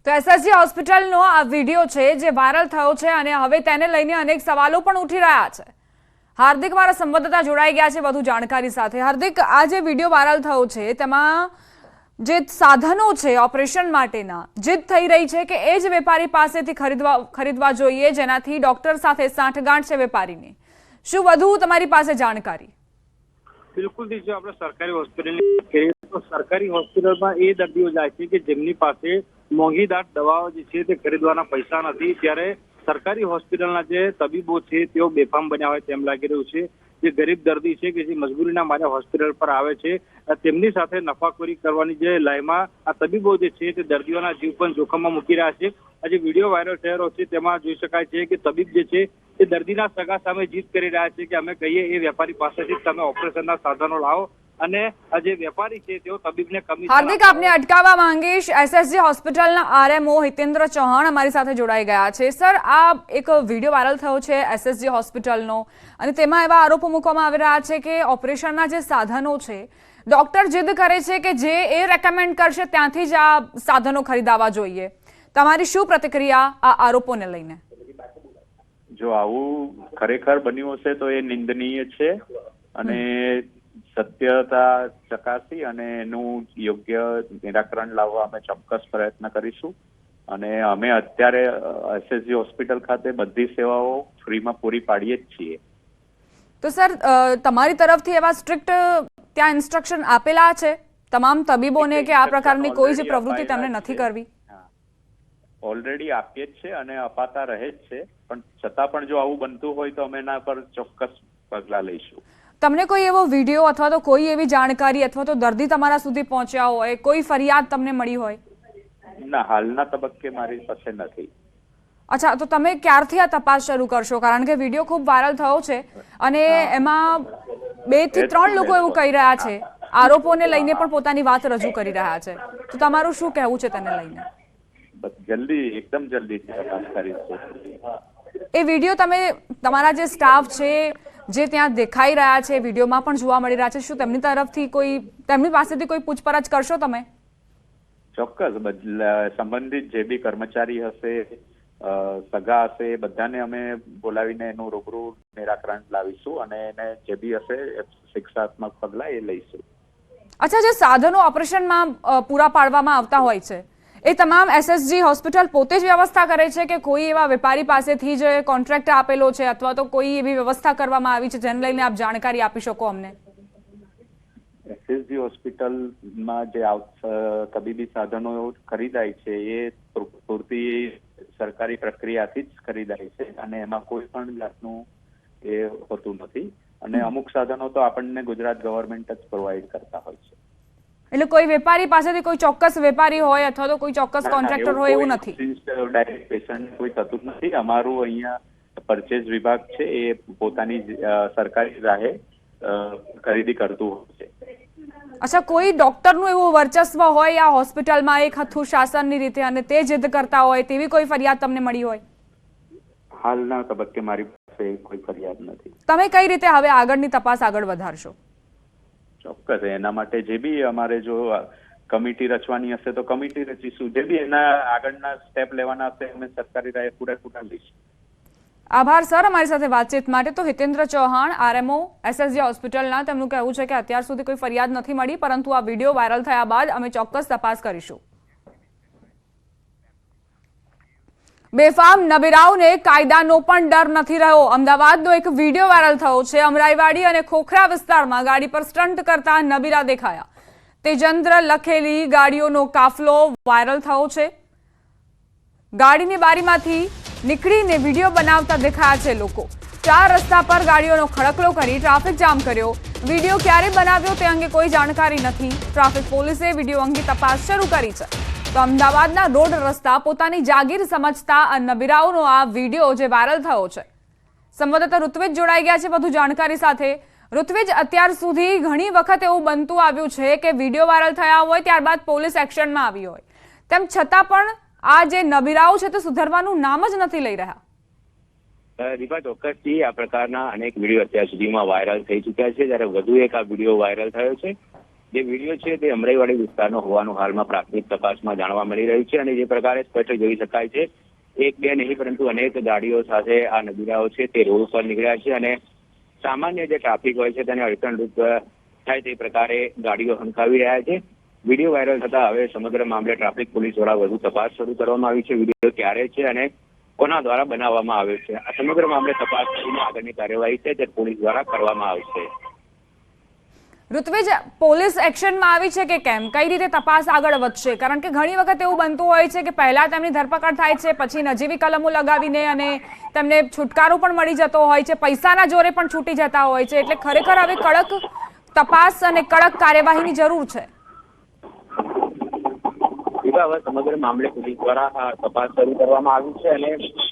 તો એસએસજી હોસ્પિટલનો આ વિડીયો છે જે વાયરલ થયો છે અને હવે તેને લઈને અનેક સવાલો પણ ઉઠી રહ્યા છે। હાર્દિક મારા સંવાદદાતા જોડાઈ ગયા છે વધુ જાણકારી સાથે। હાર્દિક, આ જે વિડીયો વાયરલ થયો છે તેમાં જે સાધનો છે ઓપરેશન માટેના જીદ થઈ રહી છે કે એ જ વેપારી પાસેથી ખરીદવા જોઈએ જેનાથી ડોક્ટર સાથે સાંઠગાંઠ છે વેપારીની। શું વધુ તમારી પાસે જાણકારી? બિલકુલ જી, જો આપણે સરકારી હોસ્પિટલની વાત કરીએ તો સરકારી હોસ્પિટલમાં એ દર્દીઓ જાય છે કે જેમની પાસે મોંઘીદાટ દવાઓ જે છે તે ખરીદવાના પૈસા નથી, ત્યારે સરકારી હોસ્પિટલના જે તબીબો છે તેઓ બેફામ બન્યા હોય તેમ લાગી રહ્યું છે। જે ગરીબ દર્દી છે કે જે મજબૂરીના મારે હોસ્પિટલ પર આવે છે તેમની સાથે નફાખોરી કરવાની જે લાઈમાં આ તબીબો જે છે તે દર્દીઓના જીવ પણ જોખમમાં મૂકી રહ્યા છે। આ જે વિડીયો વાયરલ થઈ રહ્યો છે તેમાં જોઈ શકાય છે કે તબીબ જે છે તે દર્દીના સગા સામે જીદ કરી રહ્યા છે કે અમે કહીએ એ વેપારી પાસેથી તમે ઓપરેશનના સાધનો લાવો અને આ જે વેપારી છે તેઓ તબીબને કમિશન। હાર્દિક, આપને અટકાવવા માંગીશ। એસએસજી હોસ્પિટલના આરએમઓ હિતેન્દ્ર ચૌહાણ અમારી સાથે જોડાઈ ગયા છે। સર, આ એક વિડીયો વાયરલ થયો છે એસએસજી હોસ્પિટલનો અને તેમાં એવા આરોપો મૂકવામાં આવી રહ્યા છે કે ઓપરેશનના જે સાધનો છે ડોક્ટર જીદ કરે છે કે જે એ રેકમેન્ડ કરશે ત્યાંથી જ આ સાધનો ખરીદવા જોઈએ। તમારી શું પ્રતિક્રિયા આ આરોપોને લઈને? જો આવું ખરેખર બન્યું હશે તો એ નિંદનીય છે અને સત્યતા ચકાસી અને એનું યોગ્ય નિરાકરણ લાવવા અમે ચોક્કસ પ્રયત્ન કરીશું અને અમે અત્યારે એસએસજી હોસ્પિટલ ખાતે બધી સેવાઓ ફ્રીમાં પૂરી પાડીએ જ છીએ। તો સર, તમારી તરફથી એવા સ્ટ્રિક્ટ ત્યાં ઇન્સ્ટ્રક્શન આપેલા છે તમામ તબીબોને કે આ પ્રકારની કોઈ જ પ્રવૃત્તિ તેમને નથી કરવી? ઓલરેડી આપીએ જ છે અને અપાતા રહે જ છે, પણ છતાં પણ જો આવું બનતું હોય તો અમે એના પર ચોક્કસ પગલાં લઈશું। તમને કોઈ એવો વિડીયો અથવા તો કોઈ એવી જાણકારી અથવા તો દર્દી તમારા સુધી પહોંચ્યા હોય, કોઈ ફરિયાદ તમને મળી હોય? ના, હાલના તબક્કે મારી પાસે નથી। અચ્છા, તો તમે ક્યારથી આ તપાસ શરૂ કરશો? કારણ કે વિડીયો ખૂબ વાયરલ થયો છે અને એમાં 2 થી 3 લોકો એવું કહી રહ્યા છે, આરોપોને લઈને પણ પોતાની વાત રજૂ કરી રહ્યા છે, તો તમારું શું કહેવું છે તેને લઈને? જલ્દી, એકદમ જલ્દી તપાસ કરીશું। એ વિડીયો તમે તમારા જે સ્ટાફ છે જે ત્યાં દેખાઈ રહ્યા છે વિડીયોમાં પણ જોવા મળી રહ્યા છે, શું તેમની પાસેથી કોઈ પૂછપરછ કરશો તમે? ચોક્કસ, સંબંધિત જે બી કર્મચારી હશે, સગા હશે, બધાને અમે બોલાવીને એનું રૂબરૂ નિરાકરણ લાવીશું અને એને જે બી હશે શિક્ષાત્મક પગલાં એ લઈશું। અચ્છા, જે સાધનો ઓપરેશનમાં પૂરા પાડવામાં આવતા હોય છે એ તમામ એસએસજી હોસ્પિટલ પોતે જ વ્યવસ્થા કરે છે કે કોઈ એવા વેપારી પાસેથી જ કોન્ટ્રાક્ટ આપેલો છે અથવા તો કોઈ એવી વ્યવસ્થા કરવામાં આવી છે જેને લઈને આપ જાણકારી આપી શકો અમને? એસએસજી હોસ્પિટલમાં જે તબીબી સાધનો ખરીદાય છે એ પૂરતી સરકારી પ્રક્રિયાથી જ ખરીદાય છે અને એમાં કોઈ પણ જાતનું એ હોતું નથી અને અમુક સાધનો તો આપણને ગુજરાત ગવર્મેન્ટ જ પ્રોવાઈડ કરતા હોય છે। એટલે કોઈ વેપારી પાસેથી કોઈ ચોક્કસ વેપારી હોય અથવા તો કોઈ ચોક્કસ કોન્ટ્રાક્ટર હોય એવું નથી? ડાયરેક્ટ પેશન્ટ કોઈ થતું જ નથી। અમારું અહીંયા પરચેઝ વિભાગ છે એ પોતાની સરકારી રાહે ખરીદી કરતું હોય છે। અચ્છા, કોઈ ડોક્ટરનું એવું વર્ચસ્વ હોય આ હોસ્પિટલમાં એક હથ્થું શાસનની રીતે અને તે જીદ કરતા હોય તેવી કોઈ ફરિયાદ તમને મળી હોય? હાલના તબક્કે મારી પાસે કોઈ ફરિયાદ નથી। તમે કઈ રીતે હવે આગળની તપાસ આગળ વધારશો? ચોક્કસ, એના માટે જે બી અમારે જો કમિટી રચવાની હશે તો કમિટી રચીશું, જે બી એના આગળના સ્ટેપ લેવાના હશે અમે સરકારી રાહે પૂરેપૂરા લઈશું। આભાર સર અમારી સાથે વાતચીત માટે। તો હિતેન્દ્ર ચૌહાણ, આરએમઓ એસએસજી હોસ્પિટલના, તેમનું કહેવું છે કે અત્યાર સુધી કોઈ ફરિયાદ નથી મળી, પરંતુ આ વિડીયો વાયરલ થયા બાદ અમે ચોક્કસ તપાસ કરીશું। બેફામ નબીરાઓને કાયદાનો પણ ડર નથી રહ્યો। અમદાવાદનો એક વિડીયો વાયરલ થયો છે। અમરાઈવાડી અને ખોખરા વિસ્તારમાં ગાડી પર સ્ટન્ટ કરતા નબીરા દેખાયા। તેજેન્દ્ર લખેલી ગાડીઓનો કાફલો વાયરલ થયો છે। ગાડીની બારીમાંથી નીકળીને વિડીયો બનાવતા દેખાયા છે લોકો। 4 રસ્તા પર ગાડીઓનો ખડકલો કરી ટ્રાફિક જામ કર્યો। વિડીયો ક્યારે બનાવ્યો તે અંગે કોઈ જાણકારી નથી। ટ્રાફિક પોલીસે વિડીયો અંગે તપાસ શરૂ કરી છે। તો અમદાવાદના રોડ રસ્તા પોતાની જાગીર સમજતા આ નબીરાઓનો આ વિડીયો જે વાયરલ થયો છે। સંવાદદાતા ઋત્વિજ જોડાઈ ગયા છે વધુ જાણકારી સાથે। ઋત્વિજ, અત્યાર સુધી ઘણી વખત એવું બનતું આવ્યું છે કે વિડીયો વાયરલ થયા હોય ત્યારબાદ પોલીસ એક્શનમાં આવી હોય, તેમ છતાં પણ આ જે નબીરાઓ છે તે સુધરવાનું નામ જ નથી લઈ રહ્યા। દીપા, ચોક્કસથી આ પ્રકારના અનેક વિડીયો અત્યાર સુધીમાં વાયરલ થઈ ચૂક્યા છે, જ્યારે વધુ એક આ વિડીયો વાયરલ થયો છે જે વિડીયો છે તે અમરાઈવાડી વિસ્તારનો હોવાનું હાલમાં પ્રાથમિક તપાસમાં જાણવા મળી રહ્યું છે. અને જે પ્રકારે સ્પષ્ટ જોઈ શકાય છે, એક બે નહીં પરંતુ અનેક ગાડીઓ સાથે આ નબીરાઓ છે તે રોડ પર નીકળ્યા છે અને સામાન્ય જે ટ્રાફિક હોય છે તેને અડચણરૂપ થાય તે પ્રકારે ગાડીઓ હંકાવી રહ્યા છે. વિડીયો વાયરલ થતા હવે સમગ્ર મામલે ટ્રાફિક પોલીસ દ્વારા વધુ તપાસ શરૂ કરવામાં આવી છે. વિડીયો ક્યારે છે અને કોના દ્વારા બનાવવામાં આવ્યો છે, આ સમગ્ર મામલે તપાસ કરીને આગળની કાર્યવાહી છે તે પોલીસ દ્વારા કરવામાં આવશે. ઋત્વિજ, પોલીસ એક્શનમાં આવી છે કે કેમ? કઈ રીતે તપાસ આગળ વધશે? કારણ કે ઘણી વખત એવું બનતું હોય છે કે પહેલા તેમની ધરપકડ થાય છે, પછી નજીવી કલમો લગાવીને અને તેમને છુટકારો પણ મળી જતો હોય છે, પૈસાના જોરે પણ છૂટી જતા હોય છે. એટલે ખરેખર હવે કડક તપાસ અને કડક કાર્યવાહીની જરૂર છે. હવે સમગ્ર મામલે પોલીસ દ્વારા તપાસ શરૂ કરવામાં આવી છે અને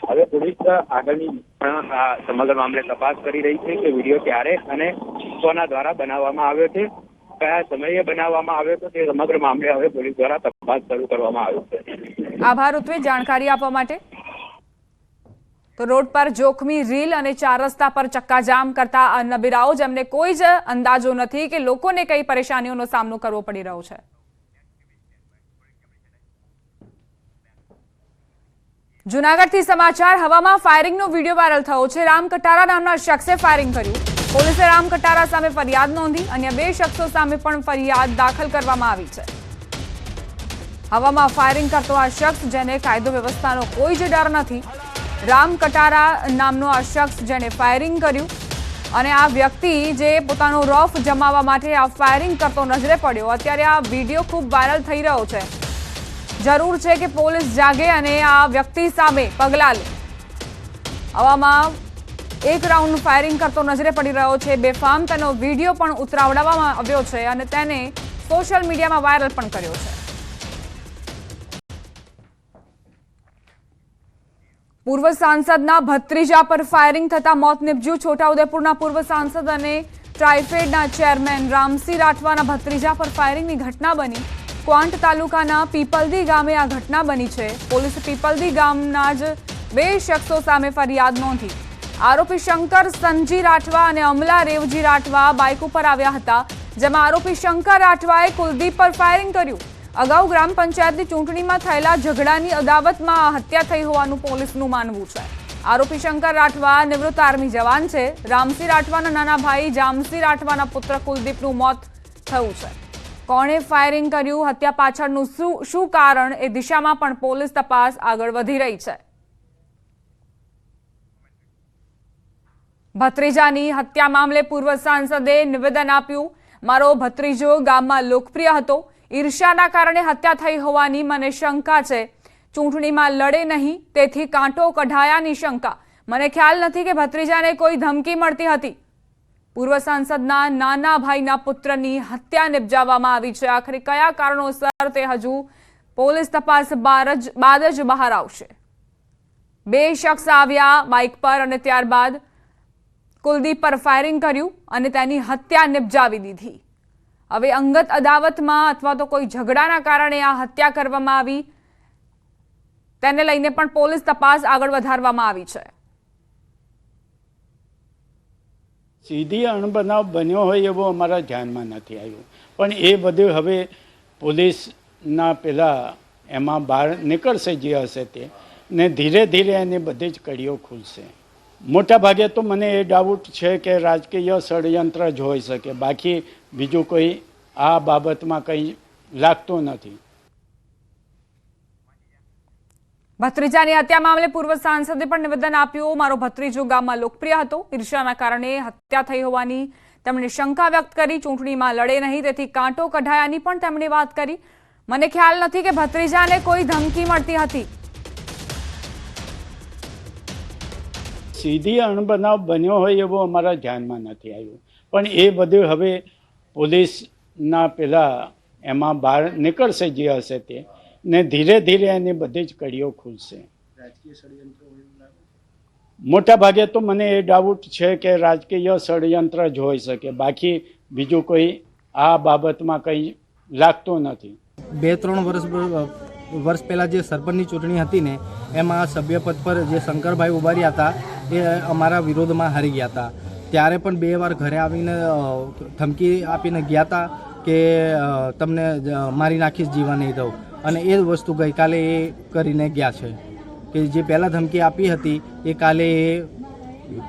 હવે પોલીસ આગળની સમગ્ર મામલે તપાસ કરી રહી છે કે વિડીયો ક્યારે અને કોના દ્વારા બનાવવામાં આવ્યો છે, કયા સમયે બનાવવામાં આવ્યો છે, તે સમગ્ર મામલે હવે પોલીસ દ્વારા તપાસ શરૂ કરવામાં આવી છે. આભાર ઋત્વિજ જાણકારી આપવા માટે. તો રોડ પર જોખમી રીલ અને 4 રસ્તા પર ચક્કાજામ કરતા નબીરાઓ, જેમને કોઈ જ અંદાજો નથી કે લોકોને કઈ પરેશાનીઓનો સામનો કરવો પડી રહ્યો છે. જૂનાગઢથી સમાચાર. હવામાં ફાયરિંગનો વિડીયો વાયરલ થયો છે. રામ કટારા નામના શખ્સે ફાયરિંગ કર્યું. પોલીસે રામ કટારા સામે ફરિયાદ નોંધી. અન્ય 2 શખ્સો સામે પણ ફરિયાદ દાખલ કરવામાં આવી છે. હવામાં ફાયરિંગ કરતો આ શખ્સ, જેને કાયદો વ્યવસ્થાનો કોઈ જ ડર નથી, રામ કટારા નામનો આ શખ્સ જેને ફાયરિંગ કર્યું, અને આ વ્યક્તિ જે પોતાનો રોફ જમાવવા માટે આ ફાયરિંગ કરતો નજરે પડ્યો. અત્યારે આ વિડીયો ખૂબ વાયરલ થઈ રહ્યો છે. જરૂર છે કે પોલીસ જાગે અને આ વ્યક્તિ સામે પગલાં લે. હવામાં 1 રાઉન્ડ ફાયરિંગ કરતો નજરે પડી રહ્યો છે. બેફામ તેનો વિડીયો પણ ઉતરાવવામાં આવ્યો છે અને તેને સોશિયલ મીડિયામાં વાયરલ પણ કર્યો છે. પૂર્વ સાંસદના ભત્રીજા પર ફાયરિંગ થતા મોત નીપજ્યું. છોટાઉદેપુરના પૂર્વ સાંસદ અને ટ્રાઇફેડના ચેરમેન રામસિંહ રાઠવાના ભત્રીજા પર ફાયરિંગની ઘટના બની. ક્વાંટ તાલુકાના પીપલદી ગામે આ ઘટના બની છે. પોલીસે પીપલદી ગામના જ 2 શખ્સો સામે ફરિયાદ નોંધી. આરોપી શંકર સંજી રાઠવા અને અમલા રેવજી રાઠવા બાઇક ઉપર આવ્યા હતા, જેમાં આરોપી શંકર રાઠવાએ કુલદીપ પર ફાયરિંગ કર્યું. અગાઉ ગ્રામ પંચાયતની ચૂંટણીમાં થયેલા ઝઘડાની અદાવતમાં હત્યા થઈ હોવાનું પોલીસનું માનવું છે. આરોપી શંકર રાઠવા નિવૃત્ત આર્મી જવાન છે. રામસિંહ રાઠવાના નાના ભાઈ જામસિંહ રાઠવાના પુત્ર કુલદીપનું મોત થયું છે. કોણે ફાયરિંગ કર્યું, હત્યા પાછળનું શું કારણ, એ દિશામાં પણ પોલીસ તપાસ આગળ વધી રહી છે. ભત્રીજાની હત્યા મામલે પૂર્વ સાંસદે નિવેદન આપ્યું. મારો ભત્રીજો ગામમાં લોકપ્રિય હતો, ઈર્ષ્યાના કારણે હત્યા થઈ હોવાની મને શંકા છે. ચૂંટણીમાં લડે નહીં તેથી કાંટો કઢાયાની શંકા. મને ખ્યાલ નથી કે ભત્રીજાને કોઈ ધમકી મળતી હતી. પૂર્વ સાંસદના નાના ભાઈના પુત્રની હત્યા નિપજાવવામાં આવી છે. આખરે કયા કારણોસર તે હજુ પોલીસ તપાસ બાદ જ બહાર આવશે. 2 શખ્સ આવ્યા બાઇક પર અને ત્યારબાદ કુલદીપ પર ફાયરિંગ કર્યું અને તેની હત્યા નિપજાવી દીધી. હવે અંગત અદાવતમાં અથવા તો કોઈ ઝઘડાના કારણે આ હત્યા કરવામાં આવી, તેને લઈને પણ પોલીસ તપાસ આગળ વધારવામાં આવી છે. સીધી અણબનાવ બન્યો હોય એવું અમારા ધ્યાનમાં નથી આવ્યું, પણ એ બધું હવે પોલીસના પેલા એમાં બહાર નીકળશે જે હશે તે, ને ધીરે ધીરે એની બધી જ કડીઓ ખુલશે. મોટા ભાગે તો મને એ ડાઉટ છે કે રાજકીય ષડયંત્ર જ હોઈ શકે, બાકી બીજું કોઈ આ બાબતમાં કંઈ લાગતું નથી. ભત્રીજાની હત્યા મામલે પૂર્વ સાંસદે પણ નિવેદન આપ્યું. મારો ભત્રીજો ગામમાં લોકપ્રિય હતો, ઈર્ષ્યાના કારણે હત્યા થઈ હોવાની તેમણે શંકા વ્યક્ત કરી. ચૂંટણીમાં લડે નહીં તેથી કાંટો કઢાયાની પણ તેમણે વાત કરી. મને ખ્યાલ નથી કે ભત્રીજાને કોઈ ધમકી મળતી હતી. સીધી અણબનાવ બન્યો હોય એવું અમારા ધ્યાનમાં નથી આવ્યું, પણ એ બધું હવે પોલીસના પેલા એમાં બહાર નીકળશે જે હશે તે, ને ધીરે ધીરે એની બધી જ કડીઓ ખુલશે. મોટા ભાગે તો મને એ ડાઉટ છે કે રાજકીય ષડયંત્ર જ હોઈ શકે, બાકી બીજું કોઈ આ બાબતમાં કંઈ લાગતું નથી. 2-3 વર્ષ પહેલાં જે સરપંચની ચૂંટણી હતી ને, એમાં સભ્યપદ પર જે શંકરભાઈ ઉભા રહ્યા હતા એ અમારા વિરોધમાં હારી ગયા હતા. ત્યારે પણ 2 વાર ઘરે આવીને ધમકી આપીને ગયા હતા કે તમને મારી નાખીશ, જીવા નહીં દઉં, અને એ વસ્તુ ગઈકાલે એ કરીને ગયા છે કે જે પહેલાં ધમકી આપી હતી એ કાલે એ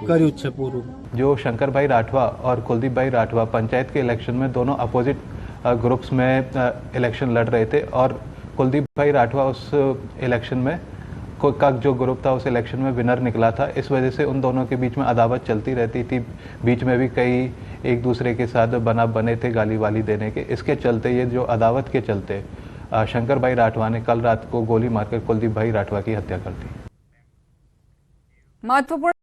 કર્યું જ છે પૂરું। जो शंकर भाई राठवा और कुलदीप भाई राठवा पंचायत के इलेक्शन में दोनों अपोजिट ग्रुप्स में इलेक्शन लड़ रहे थे और कुलदीप भाई राठवा उस इलेक्शन में का जो ग्रुप था उस इलेक्शन में विनर निकला था। इस वजह से उन दोनों के बीच में अदावत चलती रहती थी। बीच में भी कई एक दूसरे के साथ बने थे गाली वाली देने के। इसके चलते ये जो अदावत के चलते शंकर भाई राठवा ने कल रात को गोली मारकर कुलदीप भाई राठवा की हत्या कर दी। महत्वपूर्ण